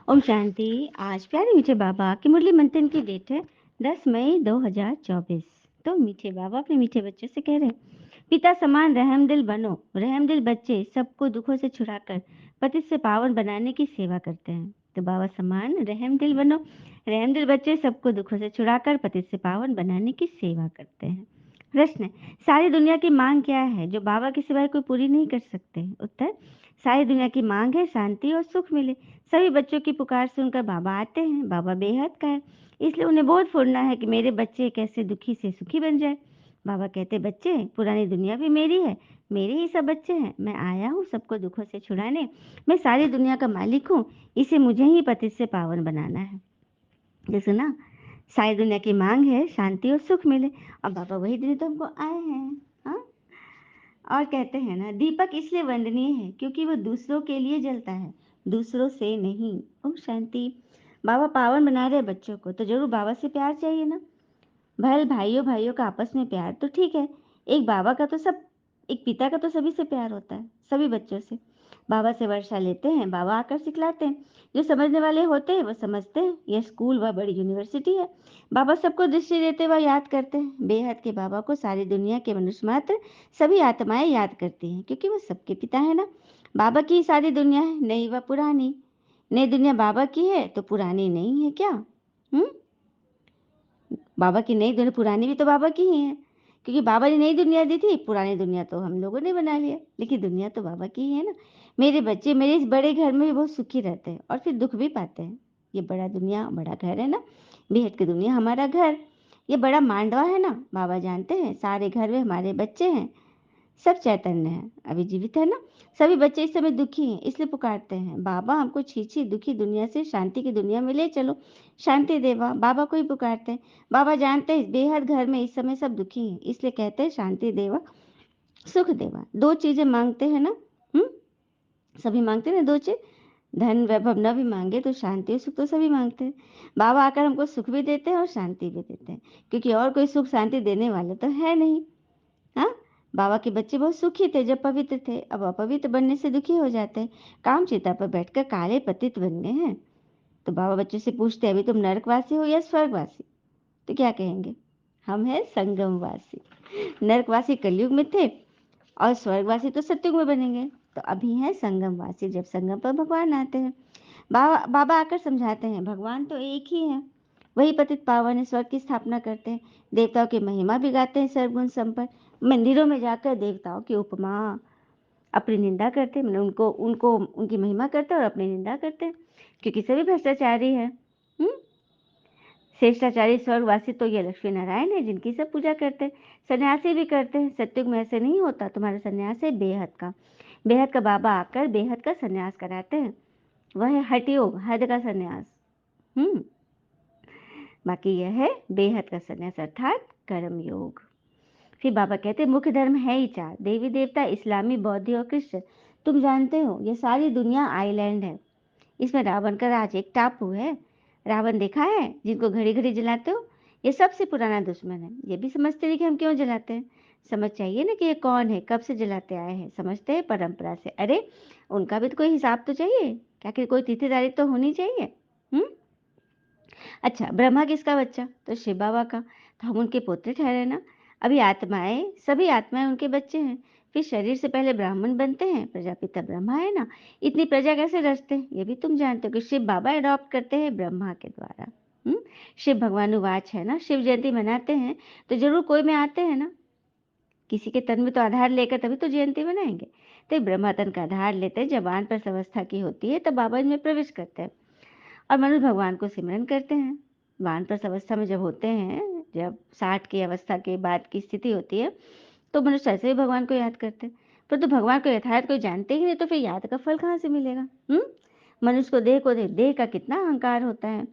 ओम शांति। आज प्यारे मीठे बाबा की मुरली मंथन की डेट है 10 मई 2024। तो मीठे बाबा अपने मीठे बच्चों से कह रहे हैं, पिता समान रहम दिल बनो। रहम दिल बच्चे सबको दुखों से छुड़ाकर पतित से पावन बनाने की सेवा करते हैं। तो बाबा समान रहम दिल बनो। रहम दिल बच्चे सबको दुखों से छुड़ाकर पतित से पावन बनाने की सेवा करते हैं। प्रश्न, सारी दुनिया की मांग क्या है जो बाबा के सिवाय कोई पूरी नहीं कर सकते? उत्तर, सारी दुनिया की मांग है शांति और सुख मिले। सभी बच्चों की पुकार सुनकर बाबा आते हैं। बाबा बेहद का है, इसलिए उन्हें बहुत फूलना है कि मेरे बच्चे कैसे दुखी से सुखी बन जाए। बाबा कहते, बच्चे पुरानी दुनिया भी मेरी है, मेरे ही सब बच्चे हैं। मैं आया हूँ सबको दुखों से छुड़ाने। मैं सारी दुनिया का मालिक हूँ, इसे मुझे ही पतित से पावन बनाना है। जैसे ना, सारी दुनिया की मांग है शांति और सुख मिले, और बाबा वही दिन तो हमको आए हैं। हाँ, और कहते हैं ना, दीपक इसलिए वंदनीय है क्योंकि वह दूसरों के लिए जलता है, दूसरों से नहीं। ओम शांति। बाबा पावन बना रहे बच्चों को, तो जरूर बाबा से प्यार चाहिए ना। भले भाइयों भाइयों का आपस में प्यार तो ठीक है, एक पिता का तो सभी से प्यार होता है, सभी बच्चों से। बाबा से वर्षा लेते हैं, बाबा आकर सिखलाते हैं। जो समझने वाले होते हैं वो समझते हैं। यह स्कूल व बड़ी यूनिवर्सिटी है। बाबा सबको दृष्टि देते हुए याद करते हैं। बेहद के बाबा को सारी दुनिया के मनुष्य मात्र सभी आत्माएं याद करती हैं, क्योंकि वो सबके पिता है ना। बाबा की सारी दुनिया है, नई व पुरानी। नई दुनिया बाबा की है तो पुरानी नहीं है क्या? हम्म बाबा की नई दुनिया, पुरानी भी तो बाबा की ही है, क्योंकि बाबा ने नई दुनिया दी थी, पुरानी दुनिया तो हम लोगों ने बना लिया, लेकिन दुनिया तो बाबा की ही है ना। मेरे बच्चे मेरे इस बड़े घर में भी बहुत सुखी रहते हैं और फिर दुख भी पाते हैं। ये बड़ा दुनिया बड़ा घर है ना, बेहद की दुनिया हमारा घर। ये बड़ा मांडवा है ना। बाबा जानते हैं सारे घर में हमारे बच्चे हैं, सब चैतन्य है, अभी जीवित है ना। सभी बच्चे इस समय दुखी हैं, इसलिए पुकारते हैं, बाबा हमको छीछी दुखी दुनिया से शांति की दुनिया में ले चलो। शांति देवा बाबा को ही पुकारते हैं। बाबा जानते हैं बेहद घर में इस समय सब दुखी हैं, इसलिए कहते हैं शांति देवा, सुख देवा। दो चीजें मांगते हैं ना। हम्म सभी मांगते हैं ना दो चीज। धन वैभव न भी मांगे तो शांति और सुख तो सभी मांगते हैं। बाबा आकर हमको सुख भी देते हैं और शांति भी देते हैं, क्योंकि और कोई सुख शांति देने वाले तो है नहीं। हाँ, बाबा के बच्चे बहुत सुखी थे जब पवित्र थे, अब अपवित्र बनने से दुखी हो जाते हैं। काम चिता पर बैठकर काले पतित बन गए हैं। तो बाबा बच्चों से पूछते हैं, अभी तुम नरकवासी हो या स्वर्गवासी? तो क्या कहेंगे? हम हैं संगमवासी। नरकवासी कलयुग में थे और स्वर्गवासी तो सतयुग में बनेंगे। तो अभी है संगमवासी, जब संगम पर भगवान आते हैं। बाबा बाबा आकर समझाते हैं, भगवान तो एक ही है, वही पतित पावन है, स्वर्ग की स्थापना करते हैं, देवताओं की महिमा भी गाते हैं, सर्वगुण संपन्न। मंदिरों में जाकर देवताओं की उपमा अपनी निंदा करते हैं, उनको उनको उनकी महिमा करते हैं और अपनी निंदा करते हैं, क्योंकि सभी भ्रष्टाचारी है। श्रेष्ठाचारी स्वर्गवासी तो ये लक्ष्मी नारायण है, जिनकी सब पूजा करते हैं। सन्यासी भी करते हैं, सत्युग में ऐसे नहीं होता। तुम्हारा सन्यास है बेहद का। बेहद का बाबा आकर बेहद का सन्यास कराते हैं, वह है हठयोग, हद का सन्यास। हम्म बाकी यह है बेहद का सन्यास, अर्थात कर्म योग। फिर बाबा कहते हैं, मुख्य धर्म है ही चार, देवी देवता, इस्लामी, बौद्ध और क्रिश्चियन। तुम जानते हो ये सारी दुनिया आइलैंड है। इसमें रावण का राज एक टापू है। रावण देखा है, जिनको घड़ी घड़ी जलाते हो, ये सबसे पुराना दुश्मन है। ये भी समझते नहीं कि हम क्यों जलाते हैं। समझ चाहिए ना कि ये कौन है, कब से जलाते आए हैं। समझते हैं परंपरा से। अरे उनका भी तो कोई हिसाब तो चाहिए, क्या कि कोई तिथीदारी तो होनी चाहिए। हम्म अच्छा, ब्रह्मा किसका बच्चा? तो शिव बाबा का, तो हम उनके पोते ठहरे ना। अभी आत्माएं, सभी आत्माएं उनके बच्चे हैं। फिर शरीर से पहले ब्राह्मण बनते हैं, प्रजापिता ब्रह्मा है ना। इतनी प्रजा कैसे रचते हैं ये भी तुम जानते हो कि शिव बाबा अडॉप्ट करते हैं ब्रह्मा के द्वारा। शिव भगवानुवाच है ना, शिव जयंती मनाते हैं तो जरूर कोई में आते हैं ना। किसी के तन में तो आधार लेकर तभी तो जयंती मनाएंगे। तो ब्रह्मा तन का आधार लेते हैं, जब वानप्रस्थ अवस्था की होती है तब बाबा इनमें प्रवेश करते हैं और मनुष्य भगवान को सिमरन करते हैं। वानप्रस्थ अवस्था में जब होते हैं, जब 60 की अवस्था के बाद की स्थिति होती है, तो मनुष्य ऐसे ही भगवान को याद करते हैं। पर तो भगवान को यथार्थ कोई जानते ही नहीं, तो फिर याद का फल कहाँ से मिलेगा? मनुष्य को देह का कितना अहंकार होता है।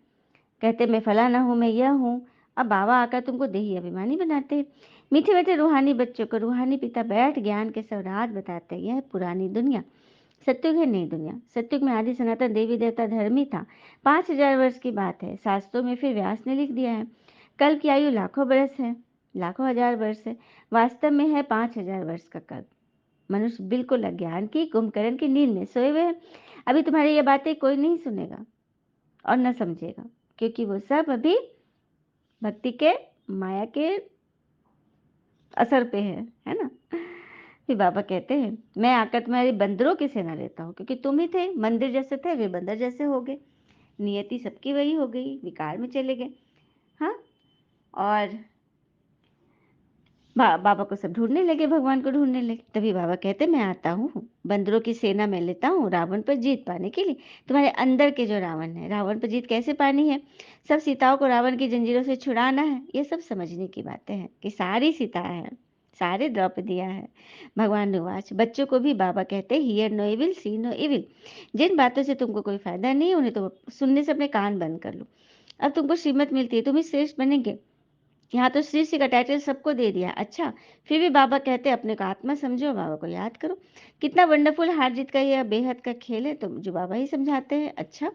कहते मैं फलाना हूँ, मैं यह हूँ। अब बाबा आकर तुमको देही अभिमानी बनाते हैं। मीठे मीठे रूहानी बच्चों को रूहानी पिता बैठ ज्ञान के सब राज बताते हैं। यह है पुरानी दुनिया, सत्युग है नई दुनिया। सत्युग में आदि सनातन देवी देवता धर्म ही था। 5000 वर्ष की बात है। शास्त्रों में फिर व्यास ने लिख दिया है, कल की आयु लाखों बरस है, लाखों हजार वर्ष है। वास्तव में है 5000 वर्ष का कल्प। मनुष्य बिल्कुल अज्ञान की कुंभकर्ण की नींद में सोए हुए हैं। अभी तुम्हारी ये बातें कोई नहीं सुनेगा। और न समझेगा, क्योंकि वो सब अभी भक्ति के, माया के असर पे है ना? फिर बाबा कहते हैं, मैं आकर तुम्हारी बंदरों की सेना लेता हूँ, क्योंकि तुम ही थे, मंदिर जैसे थे, वे बंदर जैसे हो गए। नियति सबकी वही हो गई, विकार में चले गए। हाँ, और बाबा को सब ढूंढने लगे, भगवान को ढूंढने लगे। तभी बाबा कहते, मैं आता हूँ, बंदरों की सेना में लेता हूँ रावण पर जीत पाने के लिए। तुम्हारे अंदर के जो रावण है, रावण पर जीत कैसे पानी है? सब सीताओं को रावण की जंजीरों से छुड़ाना है। ये सब समझने की बातें हैं कि सारी सीता है, सारे द्रौपदियाँ है। भगवान निवास बच्चों को भी बाबा कहते, hear no evil, see no evil. जिन बातों से तुमको कोई फायदा नहीं है, उन्हें तो सुनने से अपने कान बंद कर लो। अब तुमको श्रीमत मिलती है, तुम ही श्रेष्ठ बनेंगे। यहाँ तो श्री श्री का टाइटल सबको दे दिया। अच्छा, फिर भी बाबा कहते अपने को आत्मा समझो, बाबा को याद करो। कितना वंडरफुल हार जीत का यह बेहद का खेल है, तो जो बाबा ही समझाते हैं। अच्छा,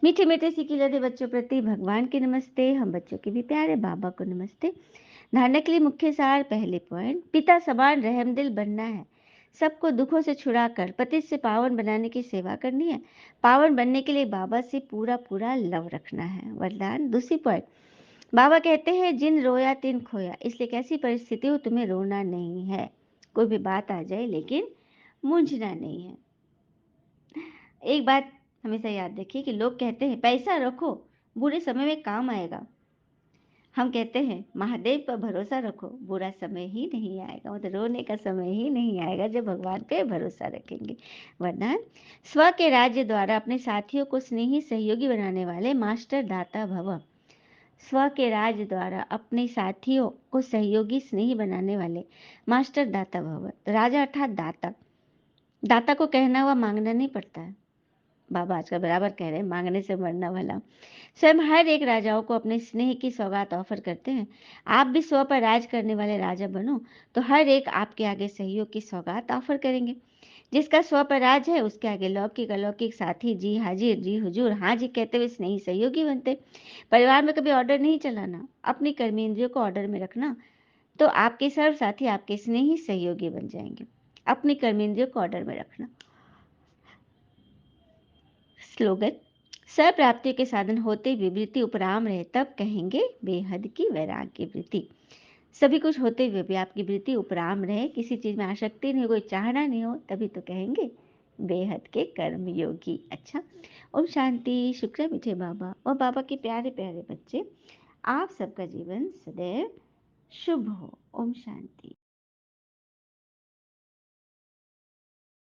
मीठे मीठे सीखी लदे बच्चों प्रति भगवान की नमस्ते। हम बच्चों के भी प्यारे बाबा को नमस्ते। धारणा के लिए मुख्य सार, पहले पॉइंट, पिता समान रहमदिल बनना है। सबको दुखों से छुड़ाकर पतित से पावन बनाने की सेवा करनी है। पावन बनने के लिए बाबा से पूरा पूरा लव रखना है। वरदान, दूसरी पॉइंट, बाबा कहते हैं, जिन रोया तिन खोया। इसलिए कैसी परिस्थिति हो, तुम्हें रोना नहीं है। कोई भी बात आ जाए, लेकिन मूंझना नहीं है। एक बात हमेशा याद रखिए कि लोग कहते हैं पैसा रखो, बुरे समय में काम आएगा। हम कहते हैं महादेव पर भरोसा रखो, बुरा समय ही नहीं आएगा, मतलब रोने का समय ही नहीं आएगा जब भगवान पे भरोसा रखेंगे। वरदान, स्व के राज्य द्वारा अपने साथियों को स्नेही सहयोगी बनाने वाले मास्टर दाता भव। स्व के राज द्वारा अपने साथियों को सहयोगी स्नेही बनाने वाले मास्टर दाता भव। राजा अर्थात दाता। दाता को कहना हुआ मांगना नहीं पड़ता है। बाबा आजकल बराबर कह रहे हैं, मांगने से मरना भला। स्वयं हर एक राजाओं को अपने स्नेह की सौगात ऑफर करते हैं। आप भी स्व पर राज करने वाले राजा बनो, तो हर एक आपके आगे सहयोग की सौगात ऑफर करेंगे। जिसका स्व पर राज है, उसके आगे लौकिक अलौकिक साथी जी हाजिर, जी हुजूर, हाँ जी कहते हुए स्नेही सहयोगी बनते। परिवार में कभी ऑर्डर नहीं चलाना, अपनी कर्मेंद्रियों को ऑर्डर में रखना, तो आपके सर्व साथी आपके स्नेही सहयोगी बन जाएंगे। अपनी कर्मेंद्रियों को ऑर्डर में रखना। स्लोगन, सह प्राप्तियों के साधन होते विवृत्ति उपराम रहे, तब कहेंगे बेहद की वैराग्य वृत्ति। सभी कुछ होते हुए भी आपकी वृत्ति उपराम रहे, किसी चीज में आसक्ति नहीं, कोई चाहना नहीं हो, तभी तो कहेंगे बेहद के कर्म योगी। अच्छा, ओम शांति। शुक्र मीठे बाबा और बाबा के प्यारे प्यारे बच्चे, आप सबका जीवन सदैव शुभ हो। ओम शांति।